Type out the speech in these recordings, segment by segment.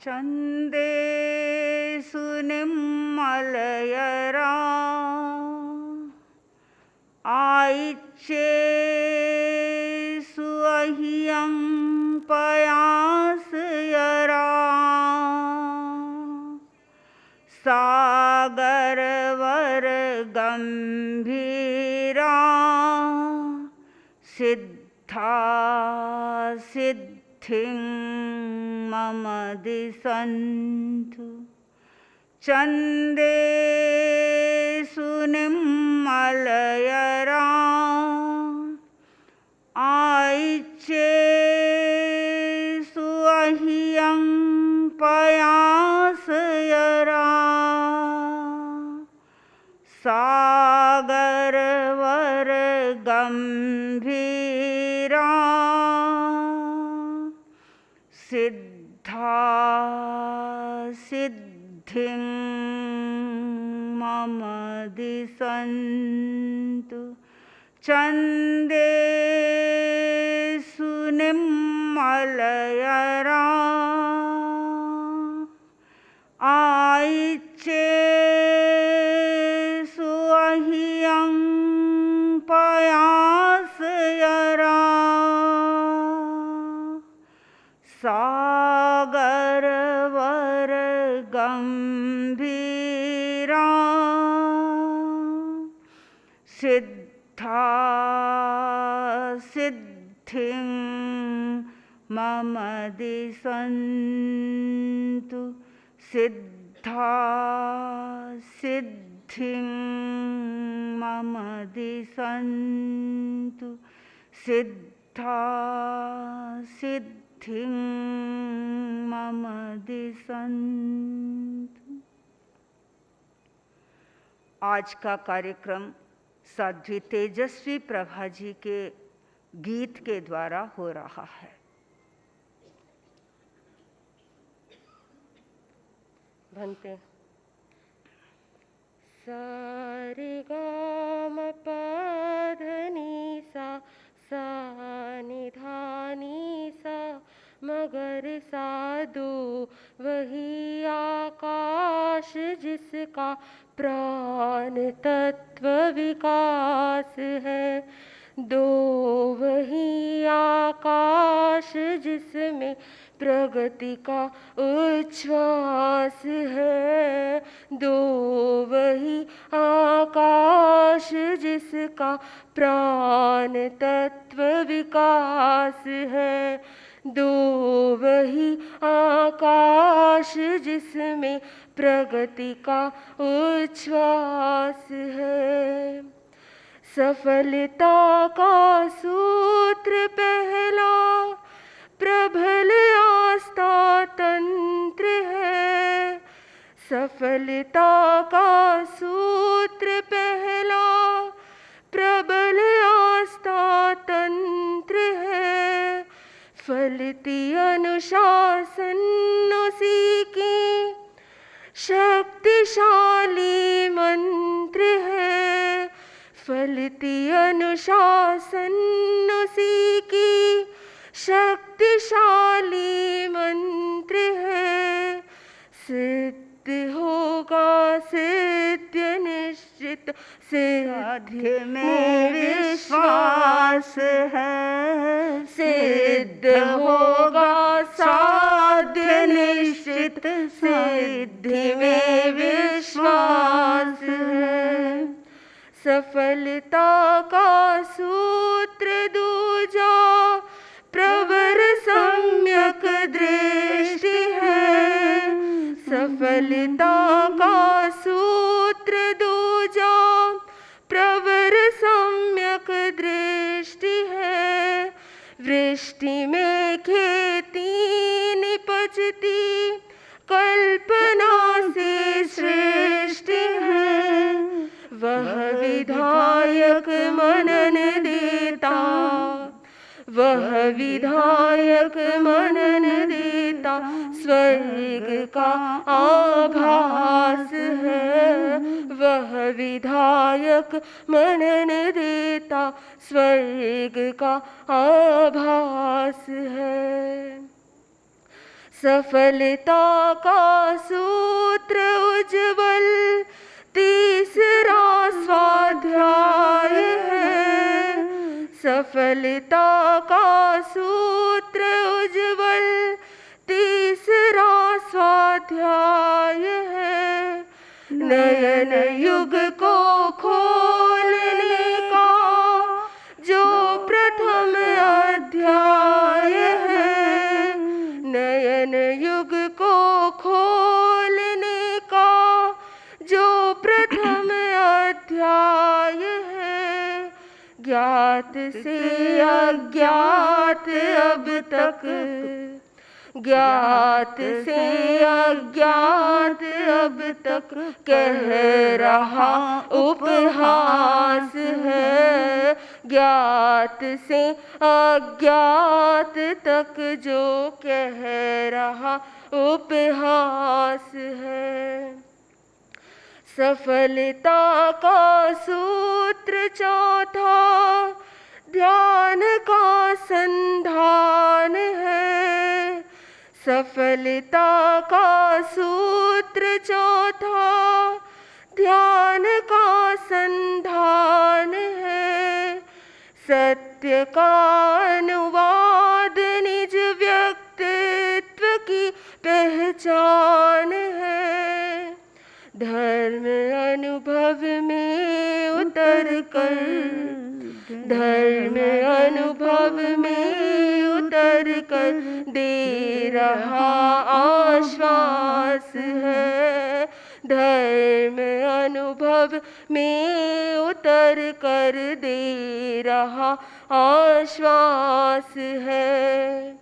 चन्देषु निर्मलयरा आयिच्येषु अह्यं पयासयरा सागरवरगम्भीरा सिद्धा सिद्धिं मम दिशन्तु चन्देषु निर्मलयरा आयिच्येषु अह्यं पयासयरा सागरवरगम्भीरा सिद्धा सिद्धिं मम दिशन्तु चन्देषु निर्मलयरा आयिच्येषु अह्यं पयासयरा सागरवरगम्भीरा सिद्धा सिद्धिं मम दिशन्तु सिद्धा सिद्धिं मम दिशन्तु सिद्धा सिद्धिं मम दिशन्तु। आज का कार्यक्रम साध्वी तेजस्वी प्रभा जी के गीत के द्वारा हो रहा है। भन्ते सारे ग म प ध नि सा सा नि धा नि सा मगर साधु वही आकाश जिसका प्राण तत्व विकास है। दो वही आकाश जिसमें प्रगति का उच्छ्वास है। दो वही आकाश जिसका प्राण तत्व विकास है। दो वही आकाश जिसमें प्रगति का उच्छ्वास है। सफलता का सूत्र पहला प्रबल आस्था तंत्र है। सफलता का सूत्र पहला प्रबल आस्था तंत्र है। फलती अनुशासन उसी की शक्तिशाली मंत्र है। फलती अनुशासन उसी की शक्तिशाली मंत्र है। सिद्ध होगा सिद्ध निश्चित सिद्धि में विश्वास है। सिद्ध होगा साध्य निश्चित सिद्धि में विश्वास है। सफलता का सूत्र दूजा प्रवर सम्यक दृष्टि है। सफलता का सूत्र दूजा प्रवर सम्यक दृष्टि है। वृष्टि में खेती निपजती कल्पना से सृष्टि है। वह विधायक मनन देता वह विधायक मनन देता स्वर्ग का आभास है। वह विधायक मनन देता स्वर्ग का आभास है। सफलता का सूत्र उज्ज्वल तीसरा स्वाध्याय है। सफलता का सूत्र उज्ज्वल तीसरा स्वाध्याय है। नयन युग को खोलने का जो प्रथम अध्याय है। नयन युग को खोलने का जो प्रथम अध्याय है। ज्ञात से अज्ञात अब तक, ज्ञात से अज्ञात अब तक कह रहा उपहास है। ज्ञात से अज्ञात तक जो कह रहा उपहास है। सफलता का सूत्र चौथा ध्यान का संधान है। सफलता का सूत्र चौथा ध्यान का संधान है। सत्य का अनुवाद निज व्यक्तित्व की पहचान है। धर्म अनुभव में उतर कर, धर्म अनुभव में उतर कर दे रहा आश्वास है। धर्म अनुभव में उतर कर दे रहा आश्वास है।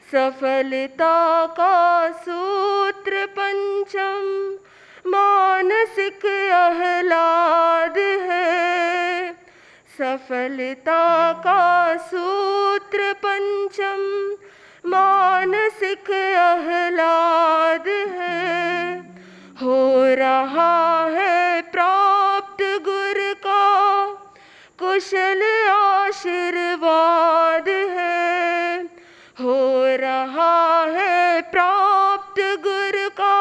सफलता का सूत्र पंचम मानसिक आह्लाद है। सफलता का सूत्र पंचम मानसिक आह्लाद है। हो रहा है प्राप्त गुरु का कुशल आशीर्वाद है। हो रहा है प्राप्त गुरु का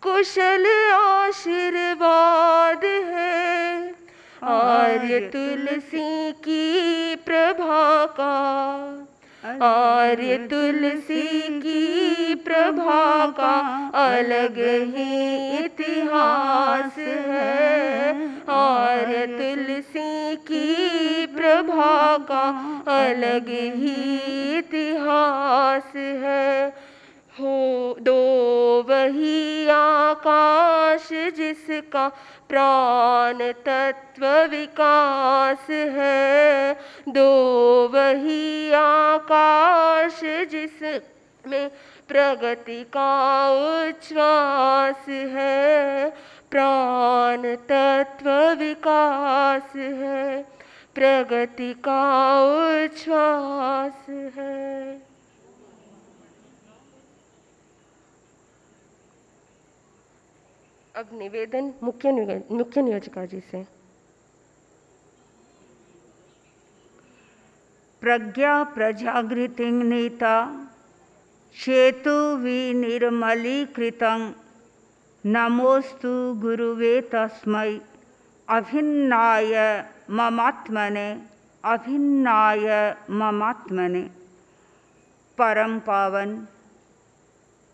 कुशल आशीर्वाद है। आर्य तुलसी की प्रभा का, आर्य तुलसी की प्रभा का अलग ही इतिहास है। आर्य तुलसी की प्रभा का अलग ही इतिहास है। हो दो वही आकाश जिसका प्राण तत्व विकास है। दो वही आकाश जिसमें प्रगति का उच्छ्वास है। प्राण तत्व विकास है, प्रगति का उच्छ्वास है। अब निवेदन मुख्य नियोजिका जी से। प्रज्ञा प्रजागृतिं नीता चेतु विनिर्मलीकृतं नमोस्तु गुरुवे तस्मै अभिन्नाय ममात्मने अभिन्नाय ममात्मने। परम पावन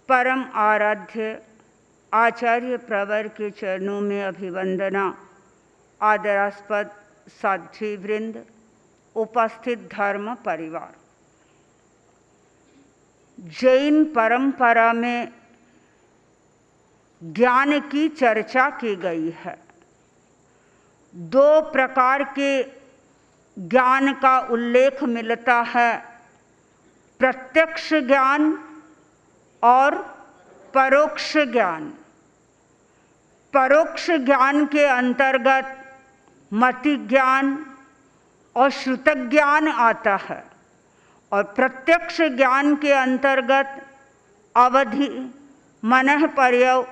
परम आराध्य आचार्य प्रवर के चरणों में अभिवंदना। आदरास्पद साध्वी वृंद, उपस्थित धर्म परिवार, जैन परंपरा में ज्ञान की चर्चा की गई है। दो प्रकार के ज्ञान का उल्लेख मिलता है, प्रत्यक्ष ज्ञान और परोक्ष ज्ञान। परोक्ष ज्ञान के अंतर्गत मति ज्ञान और श्रुत ज्ञान आता है और प्रत्यक्ष ज्ञान के अंतर्गत अवधि, मनः पर्यव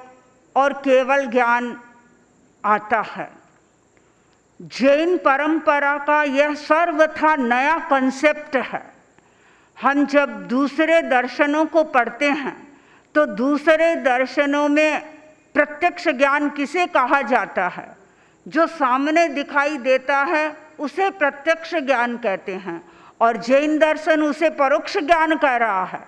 और केवल ज्ञान आता है। जैन परंपरा का यह सर्वथा नया कॉन्सेप्ट है। हम जब दूसरे दर्शनों को पढ़ते हैं तो दूसरे दर्शनों में प्रत्यक्ष ज्ञान किसे कहा जाता है? जो सामने दिखाई देता है उसे प्रत्यक्ष ज्ञान कहते हैं, और जैन दर्शन उसे परोक्ष ज्ञान कह रहा है।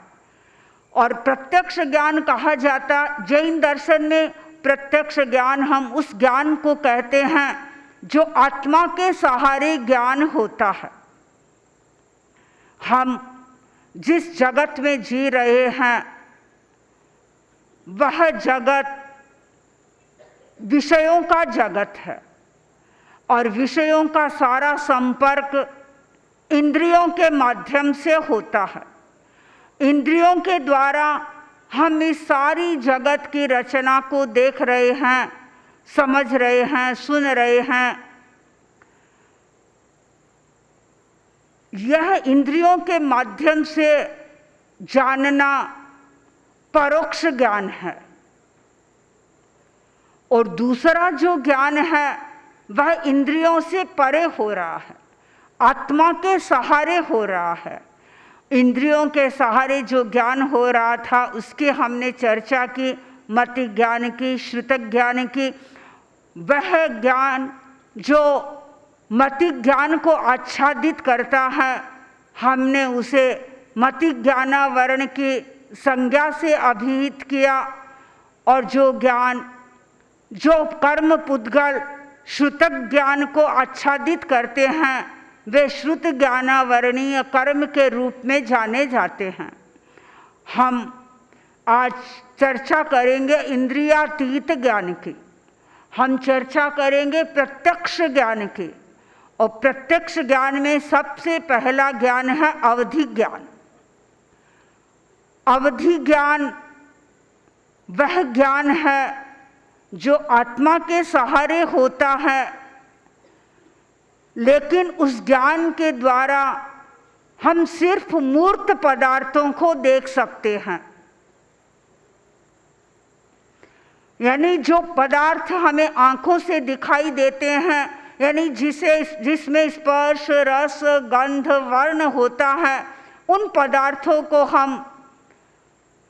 और प्रत्यक्ष ज्ञान कहा जाता, जैन दर्शन में प्रत्यक्ष ज्ञान हम उस ज्ञान को कहते हैं जो आत्मा के सहारे ज्ञान होता है। हम जिस जगत में जी रहे हैं वह जगत विषयों का जगत है, और विषयों का सारा संपर्क इंद्रियों के माध्यम से होता है। इंद्रियों के द्वारा हम इस सारी जगत की रचना को देख रहे हैं, समझ रहे हैं, सुन रहे हैं। यह इंद्रियों के माध्यम से जानना परोक्ष ज्ञान है। और दूसरा जो ज्ञान है वह इंद्रियों से परे हो रहा है, आत्मा के सहारे हो रहा है। इंद्रियों के सहारे जो ज्ञान हो रहा था उसकी हमने चर्चा की, मति ज्ञान की, श्रुत ज्ञान की। वह ज्ञान जो मति ज्ञान को आच्छादित करता है, हमने उसे मति ज्ञानावरण की संज्ञा से अभिहित किया। और जो ज्ञान जो कर्म पुद्गल श्रुत ज्ञान को आच्छादित करते हैं वे श्रुत ज्ञानावरणीय कर्म के रूप में जाने जाते हैं। हम आज चर्चा करेंगे इंद्रियातीत ज्ञान की, हम चर्चा करेंगे प्रत्यक्ष ज्ञान की। और प्रत्यक्ष ज्ञान में सबसे पहला ज्ञान है अवधि ज्ञान। अवधि ज्ञान वह ज्ञान है जो आत्मा के सहारे होता है, लेकिन उस ज्ञान के द्वारा हम सिर्फ मूर्त पदार्थों को देख सकते हैं। यानी जो पदार्थ हमें आंखों से दिखाई देते हैं, यानी जिसमें स्पर्श, रस, गंध, वर्ण होता है, उन पदार्थों को हम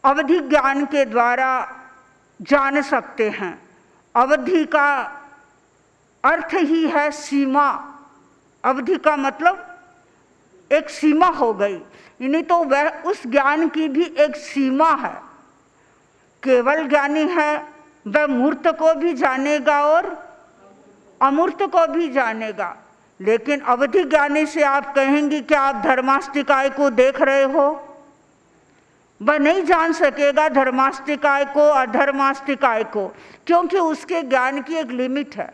अवधि ज्ञान के द्वारा जान सकते हैं। अवधि का अर्थ ही है सीमा। अवधि का मतलब एक सीमा हो गई, नहीं तो वह उस ज्ञान की भी एक सीमा है। केवल ज्ञानी है वह मूर्त को भी जानेगा और अमूर्त को भी जानेगा, लेकिन अवधि ज्ञानी से आप कहेंगे कि आप धर्माष्टिकाय को देख रहे हो, वह नहीं जान सकेगा धर्माष्टिकाय को, अधर्माष्टिकाय को, क्योंकि उसके ज्ञान की एक लिमिट है,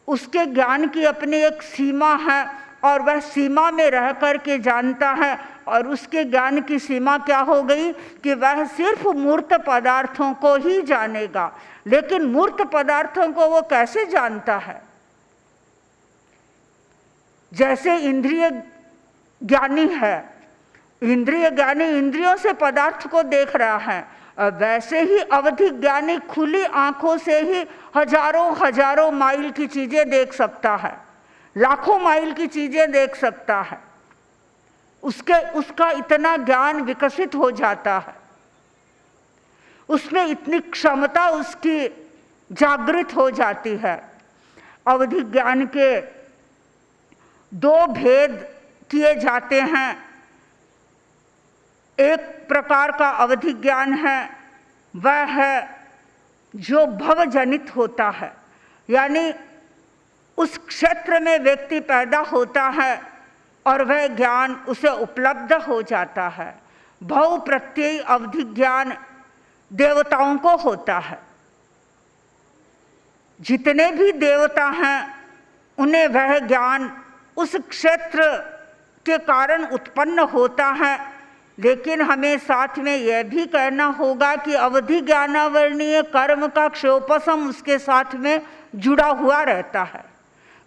उसके ज्ञान की अपनी एक सीमा है, और वह सीमा में रह कर के जानता है। और उसके ज्ञान की सीमा क्या हो गई कि वह सिर्फ मूर्त पदार्थों को ही जानेगा। लेकिन मूर्त पदार्थों को वो कैसे जानता है? जैसे इंद्रिय ज्ञानी है, इंद्रिय ज्ञानी इंद्रियों से पदार्थ को देख रहा है, और वैसे ही अवधि ज्ञानी खुली आंखों से ही हजारों हजारों माइल की चीजें देख सकता है, लाखों माइल की चीजें देख सकता है। उसका इतना ज्ञान विकसित हो जाता है, उसमें इतनी क्षमता उसकी जागृत हो जाती है। अवधि ज्ञान के दो भेद किए जाते हैं। एक प्रकार का अवधि ज्ञान है, वह है जो भवजनित होता है, यानी उस क्षेत्र में व्यक्ति पैदा होता है और वह ज्ञान उसे उपलब्ध हो जाता है। भव प्रत्यय अवधि ज्ञान देवताओं को होता है। जितने भी देवता हैं उन्हें वह ज्ञान उस क्षेत्र के कारण उत्पन्न होता है। लेकिन हमें साथ में यह भी कहना होगा कि अवधि ज्ञानावरणीय कर्म का क्षयोपशम उसके साथ में जुड़ा हुआ रहता है।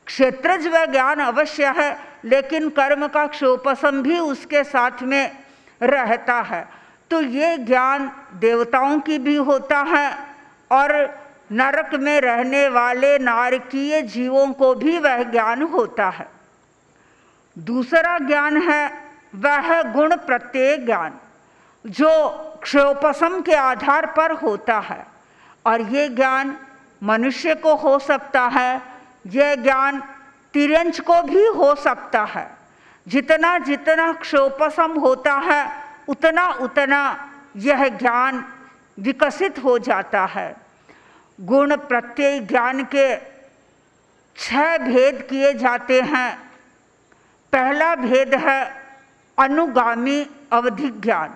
क्षेत्रज वह ज्ञान अवश्य है, लेकिन कर्म का क्षयोपशम भी उसके साथ में रहता है। तो ये ज्ञान देवताओं की भी होता है और नरक में रहने वाले नारकीय जीवों को भी वह ज्ञान होता है। दूसरा ज्ञान है वह गुण प्रत्यय ज्ञान, जो क्षयोपशम के आधार पर होता है। और ये ज्ञान मनुष्य को हो सकता है, यह ज्ञान तिर्यंच को भी हो सकता है। जितना जितना क्षयोपशम होता है उतना उतना यह ज्ञान विकसित हो जाता है। गुण प्रत्यय ज्ञान के 6 भेद किए जाते हैं। पहला भेद है अनुगामी अवधि ज्ञान।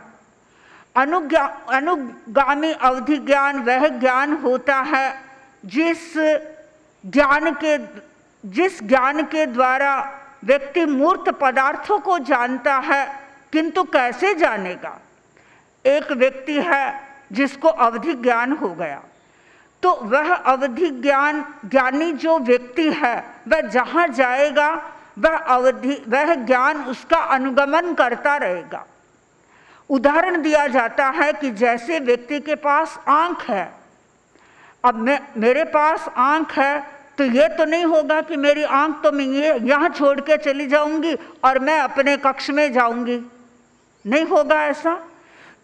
अनुगामी अवधि ज्ञान वह ज्ञान होता है जिस ज्ञान के द्वारा व्यक्ति मूर्त पदार्थों को जानता है, किंतु कैसे जानेगा। एक व्यक्ति है जिसको अवधि ज्ञान हो गया, तो वह अवधि ज्ञानी जो व्यक्ति है वह जहाँ जाएगा वह ज्ञान उसका अनुगमन करता रहेगा। उदाहरण दिया जाता है कि जैसे व्यक्ति के पास आँख है, अब मेरे पास आँख है तो ये तो नहीं होगा कि मेरी आँख तो मैं यहाँ छोड़ के चली जाऊंगी और मैं अपने कक्ष में जाऊंगी, नहीं होगा ऐसा।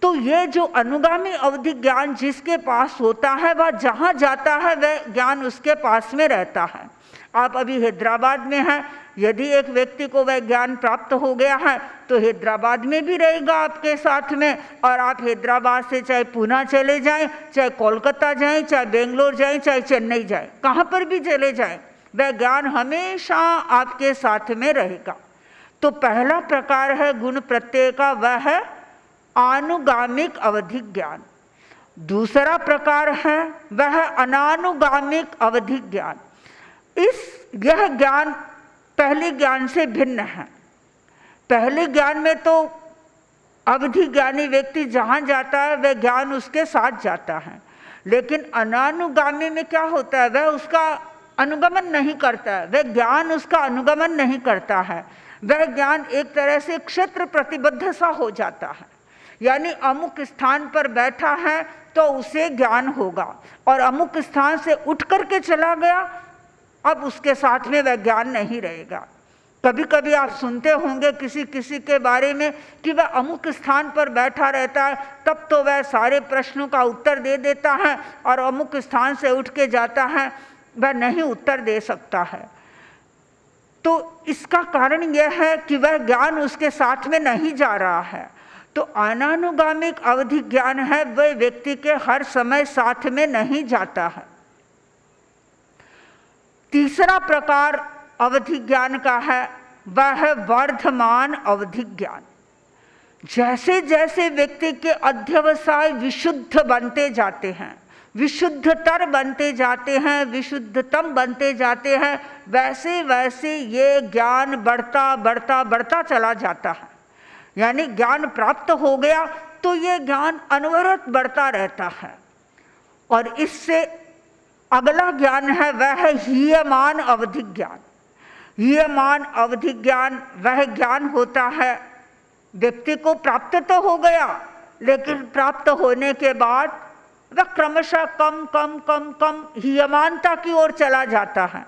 तो ये जो अनुगामी अवधि ज्ञान जिसके पास होता है वह जहाँ जाता है वह ज्ञान उसके पास में रहता है। आप अभी हैदराबाद में हैं, यदि एक व्यक्ति को वह ज्ञान प्राप्त हो गया है तो हैदराबाद में भी रहेगा आपके साथ में, और आप हैदराबाद से चाहे पूना चले जाएं, चाहे कोलकाता जाएं, चाहे बेंगलोर जाएं, चाहे चेन्नई जाएं, कहाँ पर भी चले जाएं, वह ज्ञान हमेशा आपके साथ में रहेगा। तो पहला प्रकार है गुण प्रत्यय का, वह है आनुगामिक अवधि ज्ञान। दूसरा प्रकार है वह अनानुगामिक अवधि ज्ञान। यह ज्ञान पहले ज्ञान से भिन्न है। पहले ज्ञान में तो अवधि ज्ञानी व्यक्ति जहाँ जाता है वह ज्ञान उसके साथ जाता है, लेकिन अनानुगामी में क्या होता है, वह उसका अनुगमन नहीं करता है, वह ज्ञान उसका अनुगमन नहीं करता है। वह ज्ञान एक तरह से क्षेत्र प्रतिबद्ध सा हो जाता है, यानी अमुक स्थान पर बैठा है तो उसे ज्ञान होगा, और अमुक स्थान से उठ करके चला गया अब उसके साथ में वह ज्ञान नहीं रहेगा। कभी कभी आप सुनते होंगे किसी के बारे में कि वह अमुक स्थान पर बैठा रहता है, तब तो वह सारे प्रश्नों का उत्तर दे देता है, और अमुक स्थान से उठ के जाता है वह नहीं उत्तर दे सकता है। तो इसका कारण यह है कि वह ज्ञान उसके साथ में नहीं जा रहा है। तो अनानुगामिक अवधि ज्ञान है वह व्यक्ति के हर समय साथ में नहीं जाता है। तीसरा प्रकार अवधि ज्ञान का है वह है वर्धमान अवधि ज्ञान। जैसे जैसे व्यक्ति के अध्यवसाय विशुद्ध बनते जाते हैं, विशुद्धतर बनते जाते हैं, विशुद्धतम बनते जाते हैं, वैसे वैसे ये ज्ञान बढ़ता चला जाता है। यानी ज्ञान प्राप्त हो गया तो ये ज्ञान अनवरत बढ़ता रहता है। और इससे अगला ज्ञान है वह है हीयमान अवधि ज्ञान। हीयमान अवधि ज्ञान वह ज्ञान होता है व्यक्ति को प्राप्त तो हो गया, लेकिन प्राप्त होने के बाद वह क्रमशः कम हीयमानता की ओर चला जाता है।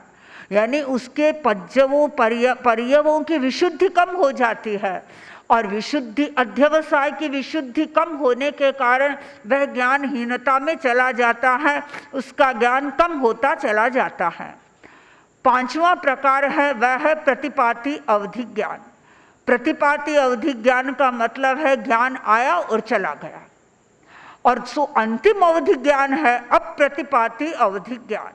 यानी उसके पज्जवों पर्यवों की विशुद्धि कम हो जाती है, और विशुद्धि अध्यवसाय की विशुद्धि कम होने के कारण वह ज्ञानहीनता में चला जाता है, उसका ज्ञान कम होता चला जाता है। पांचवा प्रकार है वह है प्रतिपाती अवधि ज्ञान। प्रतिपाती अवधि ज्ञान का मतलब है ज्ञान आया और चला गया। और सो अंतिम अवधि ज्ञान है अप्रतिपाती अवधि ज्ञान।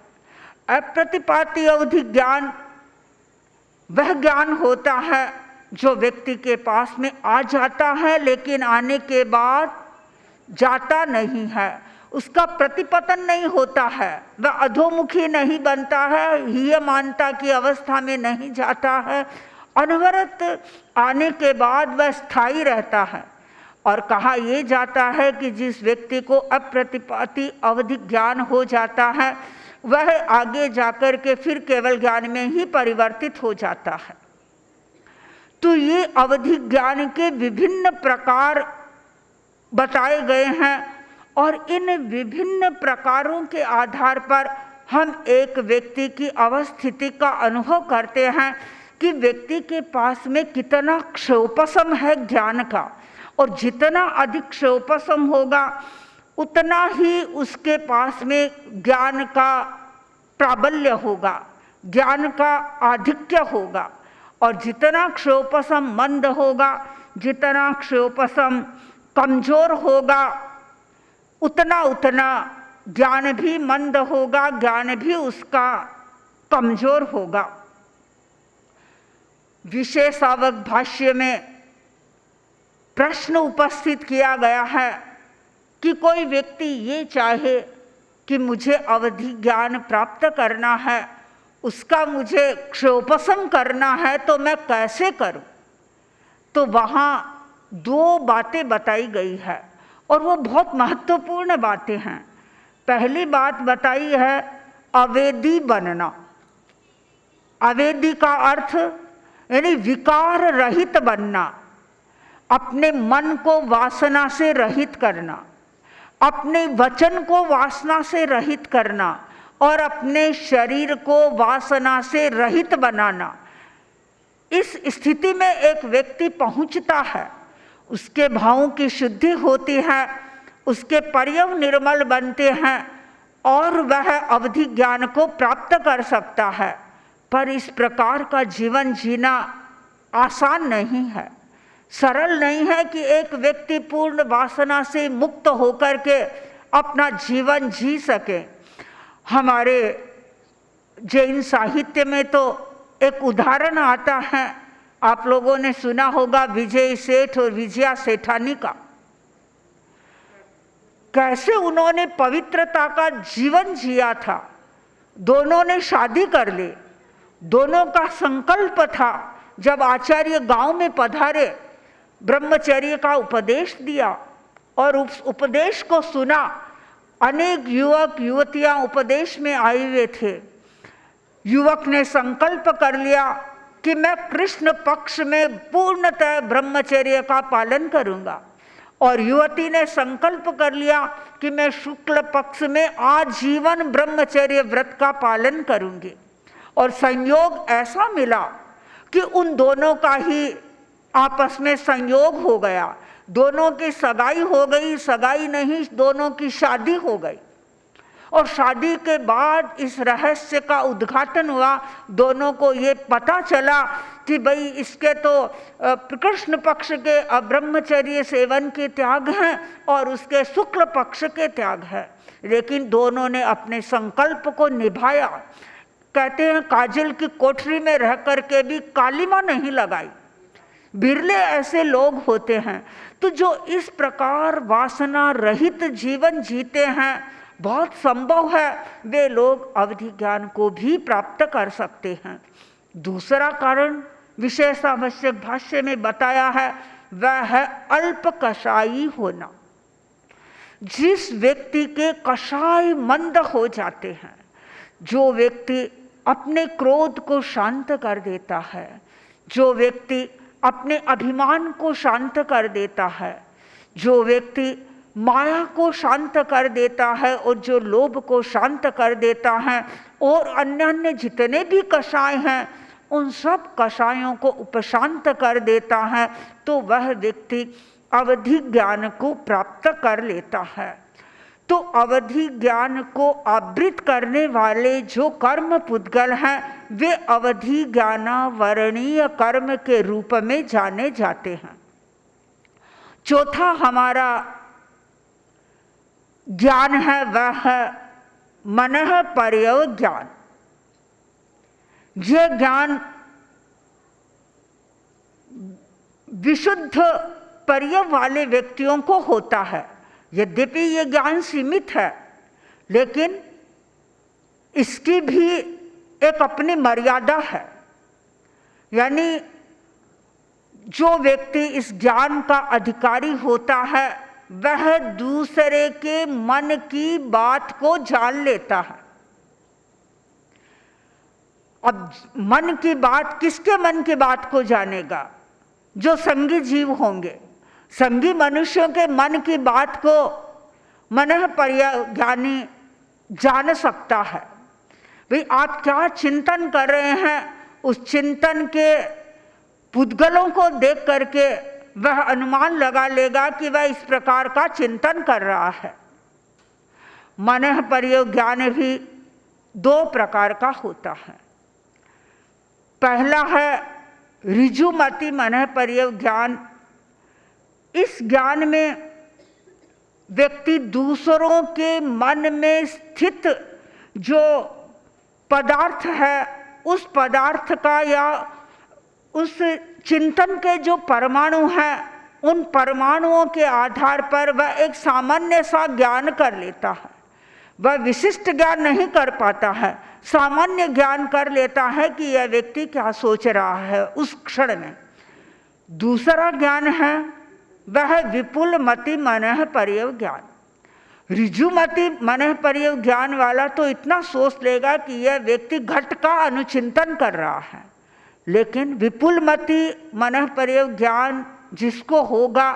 अप्रतिपाती अवधि ज्ञान वह ज्ञान होता है जो व्यक्ति के पास में आ जाता है, लेकिन आने के बाद जाता नहीं है, उसका प्रतिपतन नहीं होता है, वह अधोमुखी नहीं बनता है, हीयमानता की अवस्था में नहीं जाता है, अनवरत आने के बाद वह स्थायी रहता है। और कहा यह जाता है कि जिस व्यक्ति को अप्रतिपाती अवधि ज्ञान हो जाता है वह आगे जाकर के फिर केवल ज्ञान में ही परिवर्तित हो जाता है। तो ये अवधि ज्ञान के विभिन्न प्रकार बताए गए हैं, और इन विभिन्न प्रकारों के आधार पर हम एक व्यक्ति की अवस्थिति का अनुभव करते हैं कि व्यक्ति के पास में कितना क्षयोपशम है ज्ञान का, और जितना अधिक क्षयोपशम होगा उतना ही उसके पास में ज्ञान का प्राबल्य होगा, ज्ञान का आधिक्य होगा। और जितना क्षयोपशम मंद होगा, जितना क्षयोपशम कमजोर होगा, उतना उतना ज्ञान भी मंद होगा, ज्ञान भी उसका कमजोर होगा। विशेषावक भाष्य में प्रश्न उपस्थित किया गया है कि कोई व्यक्ति ये चाहे कि मुझे अवधि ज्ञान प्राप्त करना है, उसका मुझे क्षयोपशम करना है, तो मैं कैसे करूं? तो वहाँ दो बातें बताई गई है और वो बहुत महत्वपूर्ण बातें हैं। पहली बात बताई है अवेदी बनना। अवेदी का अर्थ यानी विकार रहित बनना, अपने मन को वासना से रहित करना, अपने वचन को वासना से रहित करना और अपने शरीर को वासना से रहित बनाना। इस स्थिति में एक व्यक्ति पहुंचता है, उसके भावों की शुद्धि होती है, उसके पर्यव निर्मल बनते हैं और वह अवधि ज्ञान को प्राप्त कर सकता है। पर इस प्रकार का जीवन जीना आसान नहीं है, सरल नहीं है कि एक व्यक्ति पूर्ण वासना से मुक्त होकर के अपना जीवन जी सके। हमारे जैन साहित्य में तो एक उदाहरण आता है, आप लोगों ने सुना होगा, विजय सेठ और विजया सेठानी का। कैसे उन्होंने पवित्रता का जीवन जिया था। दोनों ने शादी कर ली, दोनों का संकल्प था, जब आचार्य गांव में पधारे ब्रह्मचर्य का उपदेश दिया और उस उपदेश को सुना। अनेक युवक युवतियां उपदेश में आए हुए थे। युवक ने संकल्प कर लिया कि मैं कृष्ण पक्ष में पूर्णतः ब्रह्मचर्य का पालन करूंगा, और युवती ने संकल्प कर लिया कि मैं शुक्ल पक्ष में आजीवन ब्रह्मचर्य व्रत का पालन करूंगी। और संयोग ऐसा मिला कि उन दोनों का ही आपस में संयोग हो गया, दोनों की सगाई हो गई, सगाई नहीं दोनों की शादी हो गई। और शादी के बाद इस रहस्य का उद्घाटन हुआ, दोनों को ये पता चला कि भाई इसके तो कृष्ण पक्ष के ब्रह्मचर्य सेवन के त्याग हैं और उसके शुक्ल पक्ष के त्याग हैं, लेकिन दोनों ने अपने संकल्प को निभाया। कहते हैं काजल की कोठरी में रह करके भी कालिमा नहीं लगाई। बिरले ऐसे लोग होते हैं तो जो इस प्रकार वासना रहित जीवन जीते हैं, बहुत संभव है वे लोग अवधि ज्ञान को भी प्राप्त कर सकते हैं। दूसरा कारण विशेष आवश्यक भाष्य में बताया है, वह है अल्प कषायी होना। जिस व्यक्ति के कषाय मंद हो जाते हैं, जो व्यक्ति अपने क्रोध को शांत कर देता है, जो व्यक्ति अपने अभिमान को शांत कर देता है, जो व्यक्ति माया को शांत कर देता है और जो लोभ को शांत कर देता है और अन्य अन्य जितने भी कषाय हैं उन सब कषायों को उपशांत कर देता है, तो वह व्यक्ति अवधि ज्ञान को प्राप्त कर लेता है। तो अवधि ज्ञान को आवृत करने वाले जो कर्म पुद्गल हैं वे अवधि ज्ञानावरणीय कर्म के रूप में जाने जाते हैं। चौथा हमारा ज्ञान है वह है मनः पर्यव ज्ञान। यह ज्ञान विशुद्ध पर्यव वाले व्यक्तियों को होता है। यद्यपि यह ज्ञान सीमित है, लेकिन इसकी भी एक अपनी मर्यादा है। यानी जो व्यक्ति इस ज्ञान का अधिकारी होता है वह दूसरे के मन की बात को जान लेता है। अब मन की बात, किसके मन की बात को जानेगा? जो संगी जीव होंगे। संगी मनुष्यों के मन की बात को मनः पर्यज्ञानी जान सकता है। भाई आप क्या चिंतन कर रहे हैं, उस चिंतन के पुद्गलों को देख करके वह अनुमान लगा लेगा कि वह इस प्रकार का चिंतन कर रहा है। मनः प्रयोग ज्ञान भी दो प्रकार का होता है। पहला है ऋजुमति मनः प्रयोग ज्ञान। इस ज्ञान में व्यक्ति दूसरों के मन में स्थित जो पदार्थ है उस पदार्थ का या उस चिंतन के जो परमाणु हैं उन परमाणुओं के आधार पर वह एक सामान्य सा ज्ञान कर लेता है। वह विशिष्ट ज्ञान नहीं कर पाता है, सामान्य ज्ञान कर लेता है कि यह व्यक्ति क्या सोच रहा है उस क्षण में। दूसरा ज्ञान है वह विपुल मति मनः प्रयोग ज्ञान। ऋजुमति मनः प्रयोग ज्ञान वाला तो इतना सोच लेगा कि यह व्यक्ति घट का अनुचिंतन कर रहा है, लेकिन विपुल मति मनः प्रयोग ज्ञान जिसको होगा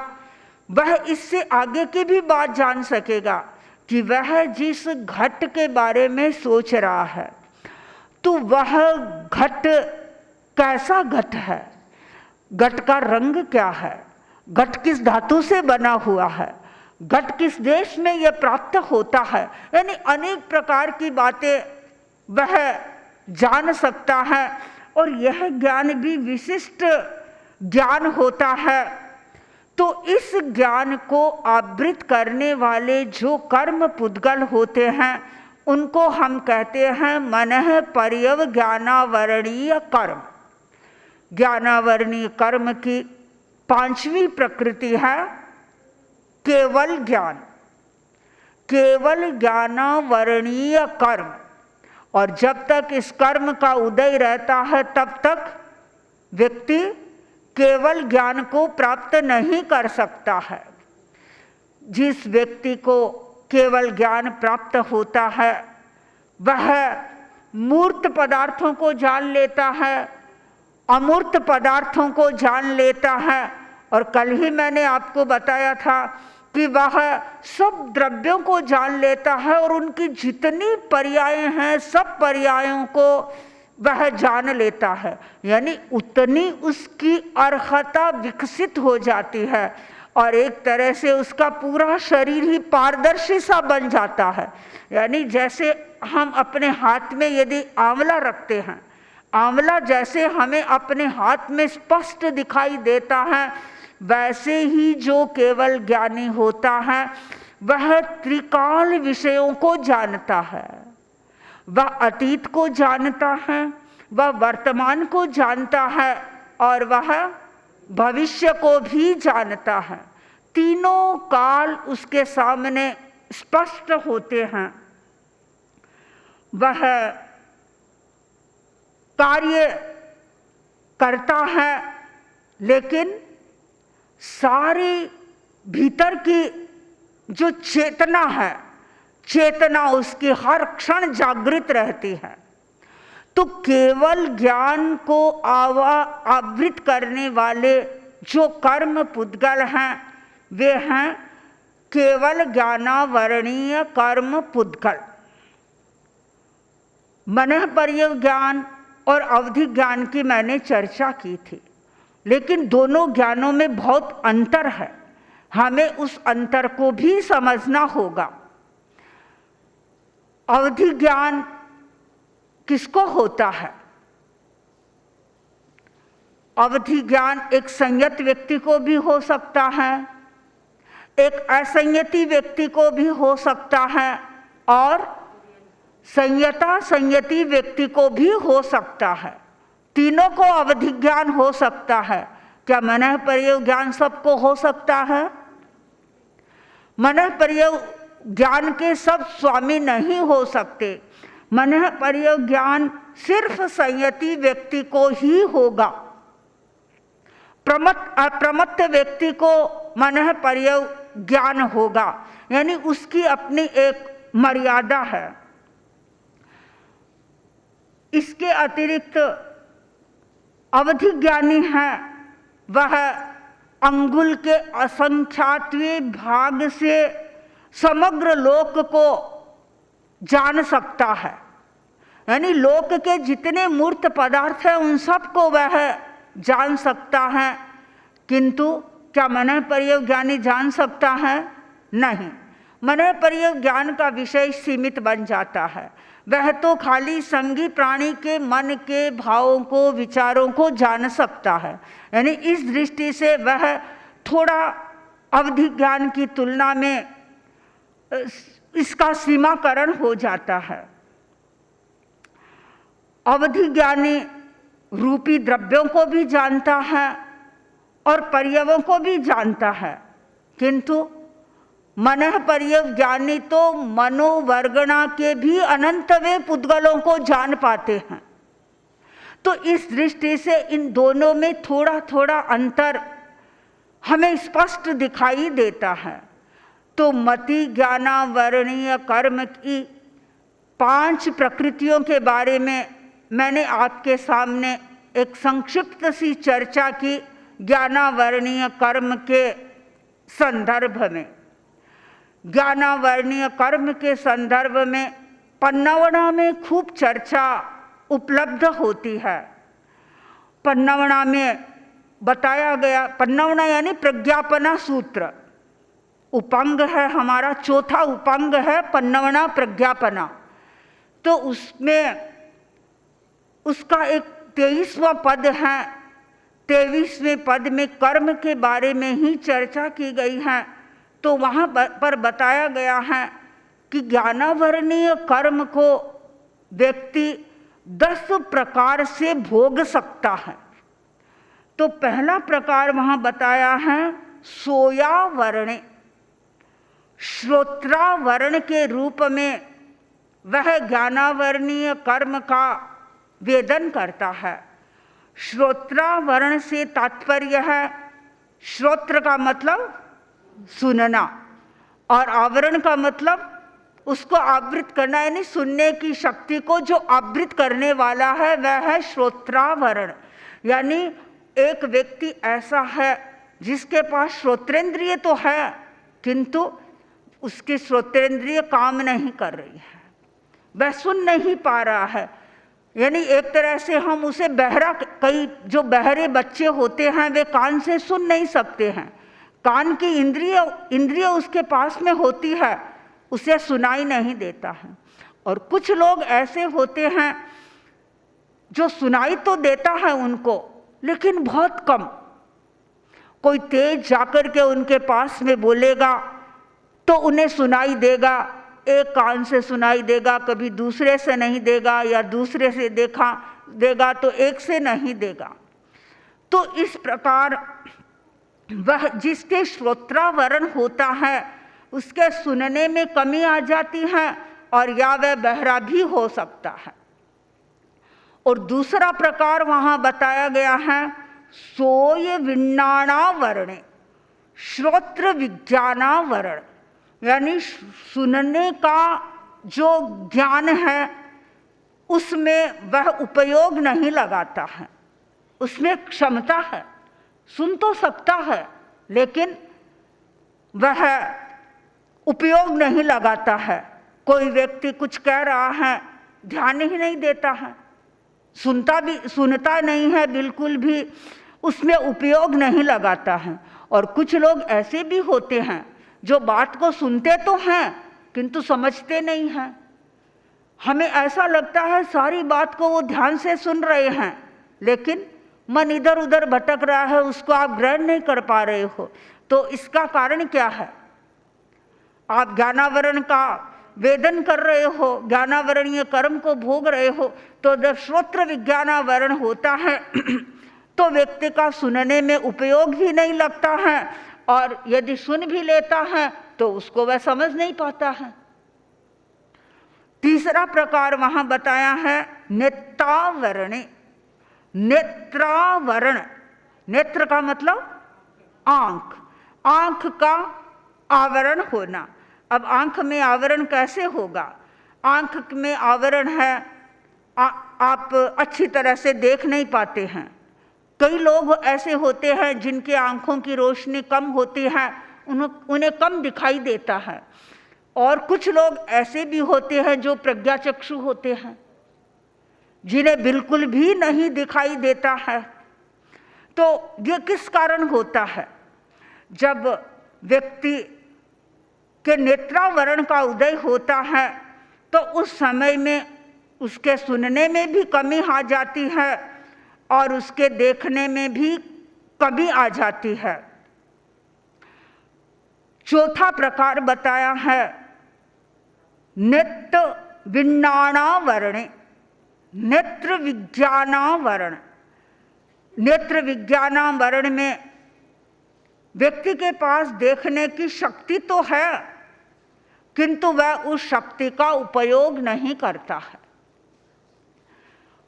वह इससे आगे की भी बात जान सकेगा कि वह जिस घट के बारे में सोच रहा है तो वह घट कैसा घट है, घट का रंग क्या है, घट किस धातु से बना हुआ है, घट किस देश में यह प्राप्त होता है, यानी अनेक प्रकार की बातें वह जान सकता है। और यह ज्ञान भी विशिष्ट ज्ञान होता है। तो इस ज्ञान को आवृत करने वाले जो कर्म पुद्गल होते हैं उनको हम कहते हैं मनः प्रयोग ज्ञानावरणीय कर्म। ज्ञानावरणीय कर्म की पांचवी प्रकृति है केवल ज्ञान, केवल ज्ञानावरणीय कर्म। और जब तक इस कर्म का उदय रहता है तब तक व्यक्ति केवल ज्ञान को प्राप्त नहीं कर सकता है। जिस व्यक्ति को केवल ज्ञान प्राप्त होता है वह मूर्त पदार्थों को जान लेता है, अमूर्त पदार्थों को जान लेता है। और कल ही मैंने आपको बताया था कि वह सब द्रव्यों को जान लेता है और उनकी जितनी पर्याय हैं सब पर्यायों को वह जान लेता है, यानी उतनी उसकी अर्हता विकसित हो जाती है और एक तरह से उसका पूरा शरीर ही पारदर्शी सा बन जाता है। यानी जैसे हम अपने हाथ में यदि आंवला रखते हैं, आंवला जैसे हमें अपने हाथ में स्पष्ट दिखाई देता है, वैसे ही जो केवल ज्ञानी होता है वह त्रिकाल विषयों को जानता है। वह अतीत को जानता है, वह वर्तमान को जानता है और वह भविष्य को भी जानता है। तीनों काल उसके सामने स्पष्ट होते हैं। वह कार्य करता है लेकिन सारी भीतर की जो चेतना है, चेतना उसकी हर क्षण जागृत रहती है। तो केवल ज्ञान को आवृत करने वाले जो कर्म पुद्गल हैं वे हैं केवल ज्ञानावरणीय कर्म पुद्गल। मनः प्रयोग ज्ञान और अवधि ज्ञान की मैंने चर्चा की थी, लेकिन दोनों ज्ञानों में बहुत अंतर है, हमें उस अंतर को भी समझना होगा। अवधि ज्ञान किसको होता है? अवधि ज्ञान एक संयत व्यक्ति को भी हो सकता है, एक असंयती व्यक्ति को भी हो सकता है और संयती व्यक्ति को भी हो सकता है। तीनों को अवधि ज्ञान हो सकता है। क्या मनः प्रयोग ज्ञान सबको हो सकता है? मनः प्रयोग ज्ञान के सब स्वामी नहीं हो सकते। मनः प्रयोग ज्ञान सिर्फ संयती व्यक्ति को ही होगा। अप्रमत्त व्यक्ति को मनः प्रयोग ज्ञान होगा, यानी उसकी अपनी एक मर्यादा है। इसके अतिरिक्त अवधि ज्ञानी है वह अंगुल के असंख्यातवें भाग से समग्र लोक को जान सकता है, यानी लोक के जितने मूर्त पदार्थ हैं उन सब को वह जान सकता है, किंतु क्या मनः पर्यव ज्ञानी जान सकता है? नहीं। मनः पर्यव ज्ञान का विषय सीमित बन जाता है। वह तो खाली संगी प्राणी के मन के भावों को, विचारों को जान सकता है। यानी इस दृष्टि से वह थोड़ा अवधि ज्ञान की तुलना में इसका सीमाकरण हो जाता है। अवधि ज्ञानी रूपी द्रव्यों को भी जानता है और पर्यवों को भी जानता है, किंतु मनः पर्यव ज्ञानी तो मनोवर्गणा के भी अनंतवे पुद्गलों को जान पाते हैं। तो इस दृष्टि से इन दोनों में थोड़ा थोड़ा अंतर हमें स्पष्ट दिखाई देता है। तो मति ज्ञानावरणीय कर्म की 5 प्रकृतियों के बारे में मैंने आपके सामने एक संक्षिप्त सी चर्चा की ज्ञानावरणीय कर्म के संदर्भ में। ज्ञानावरणीय कर्म के संदर्भ में पन्नवणा में खूब चर्चा उपलब्ध होती है। पन्नवणा में बताया गया, पन्नवणा यानी प्रज्ञापना सूत्र, उपांग है हमारा, चौथा उपांग है पन्नवणा प्रज्ञापना। तो उसमें उसका एक 23वां पद है। 23वें पद में कर्म के बारे में ही चर्चा की गई है। तो वहाँ पर बताया गया है कि ज्ञानावरणीय कर्म को व्यक्ति 10 प्रकार से भोग सकता है। तो पहला प्रकार वहाँ बताया है सोयावरणे, श्रोत्रावरण के रूप में वह ज्ञानावरणीय कर्म का वेदन करता है। श्रोत्रावरण से तात्पर्य है, श्रोत्र का मतलब सुनना और आवरण का मतलब उसको आवृत करना, यानी सुनने की शक्ति को जो आवृत करने वाला है वह है श्रोत्रावरण। यानी एक व्यक्ति ऐसा है जिसके पास श्रोत्रेंद्रिय तो है, किंतु उसकी श्रोत्रेंद्रिय काम नहीं कर रही है, वह सुन नहीं पा रहा है। यानी एक तरह से हम उसे बहरा, कई जो बहरे बच्चे होते हैं वे कान से सुन नहीं सकते हैं, कान की इंद्रिय उसके पास में होती है, उसे सुनाई नहीं देता है। और कुछ लोग ऐसे होते हैं जो सुनाई तो देता है उनको, लेकिन बहुत कम। कोई तेज जाकर के उनके पास में बोलेगा तो उन्हें सुनाई देगा, एक कान से सुनाई देगा, कभी दूसरे से नहीं देगा, या दूसरे से देगा तो एक से नहीं देगा। तो इस प्रकार वह जिसके श्रोत्रावरण होता है उसके सुनने में कमी आ जाती है, और या वह बहरा भी हो सकता है। और दूसरा प्रकार वहाँ बताया गया है सोय विज्ञानावरणे, श्रोत्र विज्ञानावरण, यानी सुनने का जो ज्ञान है उसमें वह उपयोग नहीं लगाता है, उसमें क्षमता है, सुन तो सकता है लेकिन वह उपयोग नहीं लगाता है। कोई व्यक्ति कुछ कह रहा है, ध्यान ही नहीं देता है, सुनता नहीं है बिल्कुल भी, उसमें उपयोग नहीं लगाता है। और कुछ लोग ऐसे भी होते हैं जो बात को सुनते तो हैं किंतु समझते नहीं हैं। हमें ऐसा लगता है सारी बात को वो ध्यान से सुन रहे हैं, लेकिन मन इधर उधर भटक रहा है, उसको आप ग्रहण नहीं कर पा रहे हो। तो इसका कारण क्या है? आप ज्ञानावरण का वेदन कर रहे हो, ज्ञानावरणीय कर्म को भोग रहे हो, तो जब श्रोत्र विज्ञानावरण होता है तो व्यक्ति का सुनने में उपयोग भी नहीं लगता है, और यदि सुन भी लेता है तो उसको वह समझ नहीं पाता है। तीसरा प्रकार वहां बताया है नेत्रावरणे, नेत्रावरण, नेत्र का मतलब आंख, आंख का आवरण होना। अब आंख में आवरण कैसे होगा? आंख में आवरण है, आप अच्छी तरह से देख नहीं पाते हैं। कई लोग ऐसे होते हैं जिनकी आंखों की रोशनी कम होती है, उन्हें कम दिखाई देता है। और कुछ लोग ऐसे भी होते हैं जो प्रज्ञाचक्षु होते हैं, जिन्हें बिल्कुल भी नहीं दिखाई देता है। तो ये किस कारण होता है? जब व्यक्ति के नेत्रावरण का उदय होता है तो उस समय में उसके सुनने में भी कमी आ जाती है और उसके देखने में भी कमी आ जाती है। चौथा प्रकार बताया है नेत्र विज्ञानावरणे, नेत्र विज्ञानावरण। नेत्र विज्ञानावरण में व्यक्ति के पास देखने की शक्ति तो है, किंतु वह उस शक्ति का उपयोग नहीं करता है,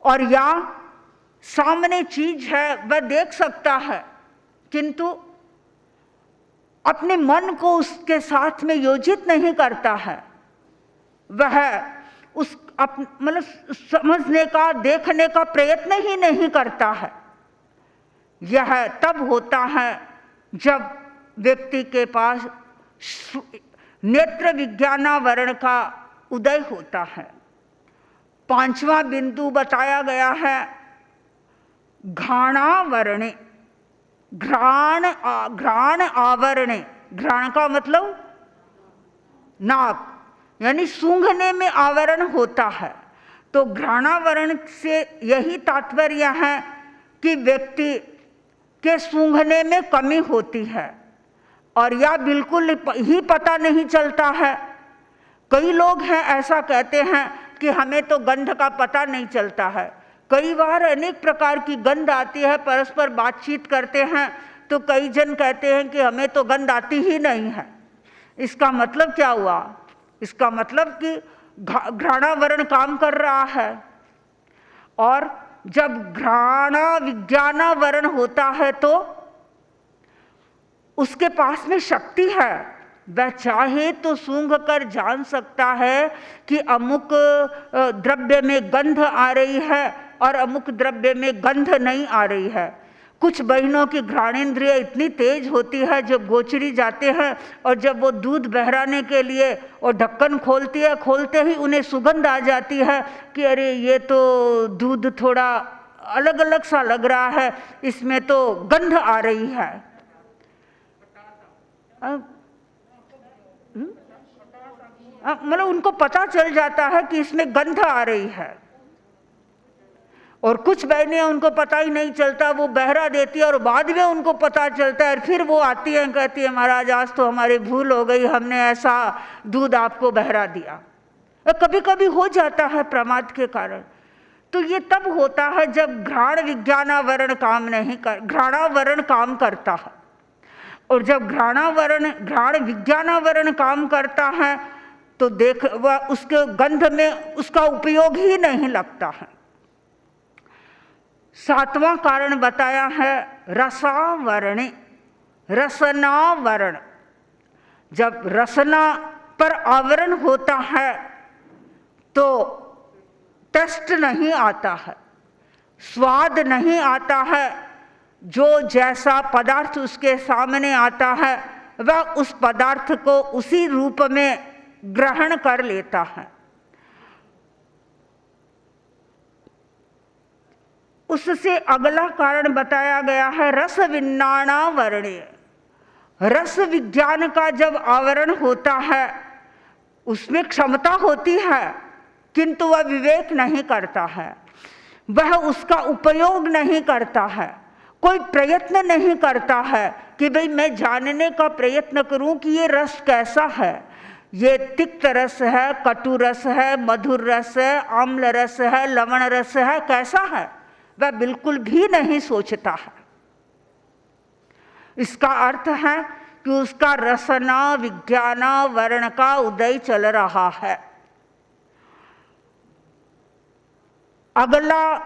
और या सामने चीज है वह देख सकता है किंतु अपने मन को उसके साथ में योजित नहीं करता है। वह उस मतलब समझने का, देखने का प्रयत्न ही नहीं करता है। यह तब होता है जब व्यक्ति के पास नेत्र विज्ञानावरण का उदय होता है। पांचवा बिंदु बताया गया है घ्राणावरणे, घ्राण आवरणे। घ्राण का मतलब नाक, यानी सूंघने में आवरण होता है। तो घ्राणावरण से यही तात्पर्य है कि व्यक्ति के सूंघने में कमी होती है और या बिल्कुल ही पता नहीं चलता है। कई लोग हैं ऐसा कहते हैं कि हमें तो गंध का पता नहीं चलता है। कई बार अनेक प्रकार की गंध आती है, परस्पर बातचीत करते हैं तो कई जन कहते हैं कि हमें तो गंध आती ही नहीं है। इसका मतलब क्या हुआ? इसका मतलब कि घ्राणावरण काम कर रहा है। और जब घ्राणा विज्ञानावरण होता है तो उसके पास में शक्ति है, वह चाहे तो सूंघ कर जान सकता है कि अमुक द्रव्य में गंध आ रही है और अमुक द्रव्य में गंध नहीं आ रही है। कुछ बहनों की घ्राणेंद्रिय इतनी तेज होती है, जब गोचरी जाते हैं और जब वो दूध बहराने के लिए और ढक्कन खोलती है, खोलते ही उन्हें सुगंध आ जाती है कि अरे ये तो दूध थोड़ा अलग अलग सा लग रहा है, इसमें तो गंध आ रही है। मतलब उनको पता चल जाता है कि इसमें गंध आ रही है। और कुछ बहनें उनको पता ही नहीं चलता, वो बहरा देती है और बाद में उनको पता चलता है, फिर वो आती है कहती है महाराज आज तो हमारी भूल हो गई, हमने ऐसा दूध आपको बहरा दिया। कभी कभी हो जाता है प्रमाद के कारण। तो ये तब होता है जब घ्राण विज्ञानावरण काम नहीं कर, घ्राणावरण काम करता है। और जब घ्राण विज्ञानावरण काम करता है तो देख वह उसके गंध में उसका उपयोग ही नहीं लगता है। सातवां कारण बताया है रसावरणे, रसनावरण। जब रसना पर आवरण होता है तो टेस्ट नहीं आता है, स्वाद नहीं आता है। जो जैसा पदार्थ उसके सामने आता है वह उस पदार्थ को उसी रूप में ग्रहण कर लेता है। उससे अगला कारण बताया गया है रस विज्ञानावरणीय। रस विज्ञान का जब आवरण होता है उसमें क्षमता होती है किंतु वह विवेक नहीं करता है, वह उसका उपयोग नहीं करता है, कोई प्रयत्न नहीं करता है कि भाई मैं जानने का प्रयत्न करूं कि ये रस कैसा है, ये तिक्त रस है, कटु रस है, मधुर रस है, आम्ल रस है, लवण रस है, कैसा है, वह बिल्कुल भी नहीं सोचता है। इसका अर्थ है कि उसका रसना विज्ञानावरण का उदय चल रहा है। अगला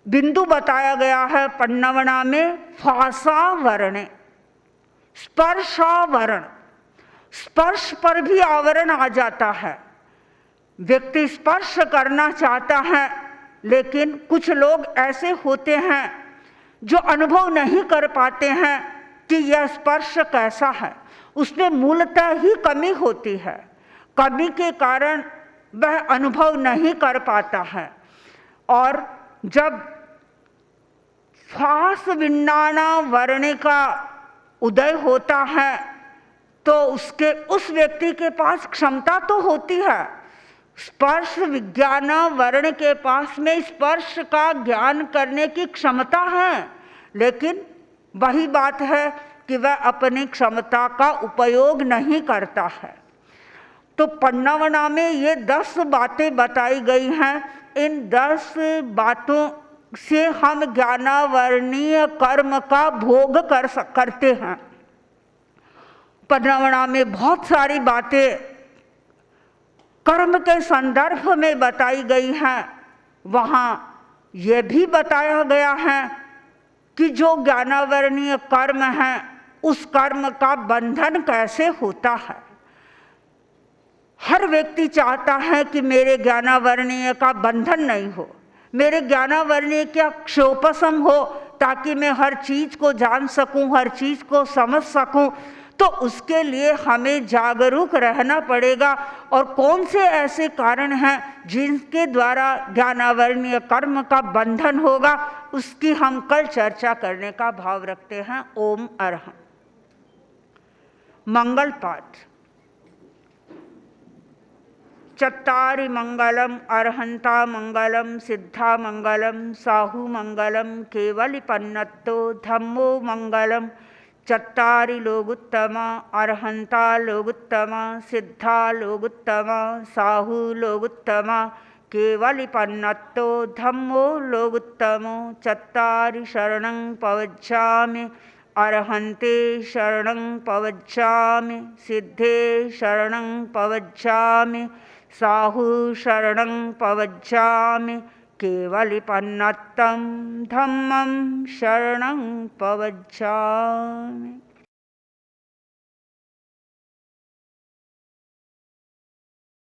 बिंदु बताया गया है पन्नवना में फासावरणे, स्पर्शावरण। स्पर्श पर भी आवरण आ जाता है। व्यक्ति स्पर्श करना चाहता है लेकिन कुछ लोग ऐसे होते हैं जो अनुभव नहीं कर पाते हैं कि यह स्पर्श कैसा है। उसमें मूलतः ही कमी होती है, कमी के कारण वह अनुभव नहीं कर पाता है। और जब फास विज्ञानावरण का उदय होता है तो उसके उस व्यक्ति के पास क्षमता तो होती है, स्पर्श विज्ञान वर्ण के पास में स्पर्श का ज्ञान करने की क्षमता है, लेकिन वही बात है कि वह अपनी क्षमता का उपयोग नहीं करता है। तो पन्नावना में ये 10 बातें बताई गई हैं। इन 10 बातों से हम ज्ञानावरणीय कर्म का भोग करते हैं। पन्नावना में बहुत सारी बातें कर्म के संदर्भ में बताई गई हैं। वहाँ यह भी बताया गया है कि जो ज्ञानावरणीय कर्म है उस कर्म का बंधन कैसे होता है। हर व्यक्ति चाहता है कि मेरे ज्ञानावरणीय का बंधन नहीं हो, मेरे ज्ञानावरणीय का क्षोपसम हो, ताकि मैं हर चीज को जान सकूं, हर चीज को समझ सकूं। तो उसके लिए हमें जागरूक रहना पड़ेगा। और कौन से ऐसे कारण हैं जिनके द्वारा ज्ञानावरणीय कर्म का बंधन होगा, उसकी हम कल चर्चा करने का भाव रखते हैं। ओम अरहं। मंगल पाठ। चत्तारि मंगलम अरहंता मंगलम सिद्धा मंगलम साहु मंगलम केवलिपन्नतो धम्मो मंगलम। चत्तारि लोगुत्तमा अरहंता लोगुत्तमा सिद्धा लोगुत्तमा साहु लोगुत्तमा केवलिपन्नतो धम्मो लोगुत्तमो। चत्तारि शरणं पवज्जामि अरहन्ते शरणं पवज्जामि सिद्धे शरणं पवज्जामि साहु शरणं पवज्जामि केवलिपन्नतं धम्मं शरणं पवज्जामि।